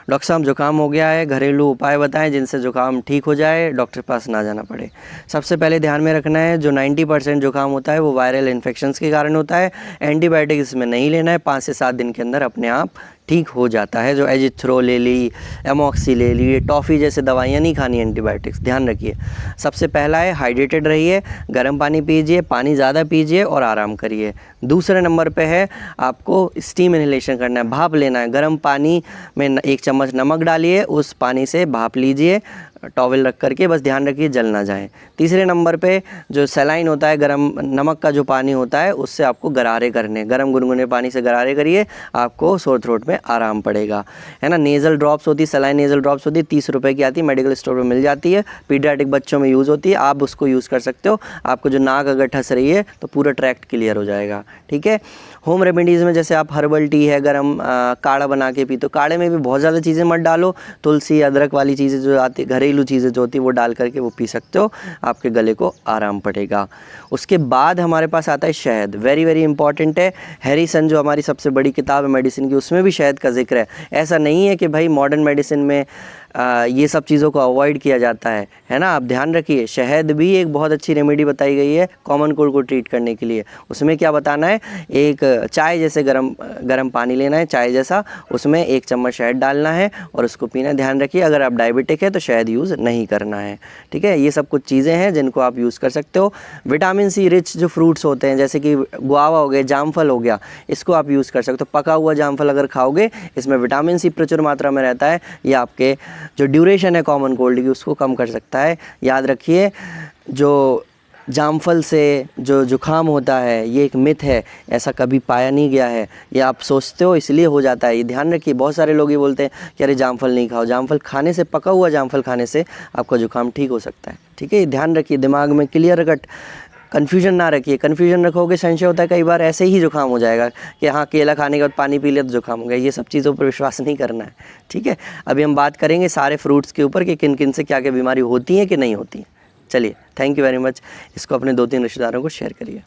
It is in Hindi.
डॉक्टर साहब जुकाम हो गया है, घरेलू उपाय बताएं जिनसे जुकाम ठीक हो जाए, डॉक्टर के पास ना जाना पड़े। सबसे पहले ध्यान में रखना है, जो 90% जुकाम होता है वो वायरल इन्फेक्शंस के कारण होता है। एंटीबायोटिक इसमें नहीं लेना है, 5 से 7 दिन के अंदर अपने आप ठीक हो जाता है। जो एजिथ्रो ले ली, एमॉक्सी ले ली, टॉफ़ी जैसे दवाइयाँ नहीं खानी एंटीबायोटिक्स, ध्यान रखिए। सबसे पहला है हाइड्रेटेड रहिए, गर्म पानी पीजिए, पानी ज़्यादा पीजिए और आराम करिए। दूसरे नंबर पे है आपको स्टीम इन्हेलेशन करना है, भाप लेना है। गर्म पानी में 1 चम्मच नमक डालिए, उस पानी से भाप लीजिए टॉवल रख करके, बस ध्यान रखिए जल ना जाए। तीसरे नंबर पे जो सलाइन होता है, गरम नमक का जो पानी होता है उससे आपको गरारे करने, गरम गुनगुने पानी से गरारे करिए, आपको सोर थ्रोट में आराम पड़ेगा, है ना। नेज़ल ड्रॉप्स होती है, सलाइन नेज़ल ड्रॉप्स होती है, 30 रुपये की आती है, मेडिकल स्टोर पर मिल जाती है, पीडियाट्रिक बच्चों में यूज़ होती है, आप उसको यूज़ कर सकते हो। आपको जो नाक अगर ठस रही है तो पूरा ट्रैक्ट क्लियर हो जाएगा, ठीक है। होम रेमेडीज़ में जैसे आप हर्बल टी है, गरम काढ़ा बना के पी, तो काढ़े में भी बहुत ज़्यादा चीज़ें मत डालो, तुलसी अदरक वाली चीज़ें जो आती, घरेलू चीज़ें जो होती है वो डाल करके वो पी सकते हो, आपके गले को आराम पड़ेगा। उसके बाद हमारे पास आता है शहद, वेरी वेरी इंपॉर्टेंट है। हैरिसन जो हमारी सबसे बड़ी किताब है मेडिसिन की, उसमें भी शहद का जिक्र है। ऐसा नहीं है कि भाई मॉडर्न मेडिसिन में ये सब चीज़ों को अवॉइड किया जाता है ना। आप ध्यान रखिए, शहद भी एक बहुत अच्छी रेमेडी बताई गई है कॉमन कोल्ड को ट्रीट करने के लिए। उसमें क्या बताना है, एक चाय जैसे गरम पानी लेना है, चाय जैसा, उसमें 1 चम्मच शहद डालना है और उसको पीना है। ध्यान रखिए अगर आप डायबिटिक है तो शहद यूज़ नहीं करना है, ठीक है। ये सब कुछ चीज़ें हैं जिनको आप यूज़ कर सकते हो। विटामिन सी रिच जो फ्रूट्स होते हैं जैसे कि गुआवा हो गया, जामफल हो गया, इसको आप यूज़ कर सकते हो। पका हुआ जामफल अगर खाओगे, इसमें विटामिन सी प्रचुर मात्रा में रहता है, ये आपके जो ड्यूरेशन है कॉमन कोल्ड की उसको कम कर सकता है। याद रखिए, जो जामफल से जो जुकाम होता है ये एक मिथ है, ऐसा कभी पाया नहीं गया है, ये आप सोचते हो इसलिए हो जाता है, ये ध्यान रखिए। बहुत सारे लोग ये बोलते हैं कि अरे जामफल नहीं खाओ, जामफल खाने से, पका हुआ जामफल खाने से आपका जुकाम ठीक हो सकता है, ठीक है। ये ध्यान रखिए, दिमाग में क्लियर कट कन्फ्यूजन ना रखिए। कन्फ्यूजन रखोगे, संशय होता है कई बार ऐसे ही जुकाम हो जाएगा कि हाँ केला खाने के बाद पानी पी लिया तो जुकाम हो गया। ये सब चीज़ों पर विश्वास नहीं करना है, ठीक है। अभी हम बात करेंगे सारे फ्रूट्स के ऊपर कि किन किन से क्या क्या बीमारी होती है कि नहीं होती है। चलिए, थैंक यू वेरी मच। इसको अपने 2-3 रिश्तेदारों को शेयर करिए।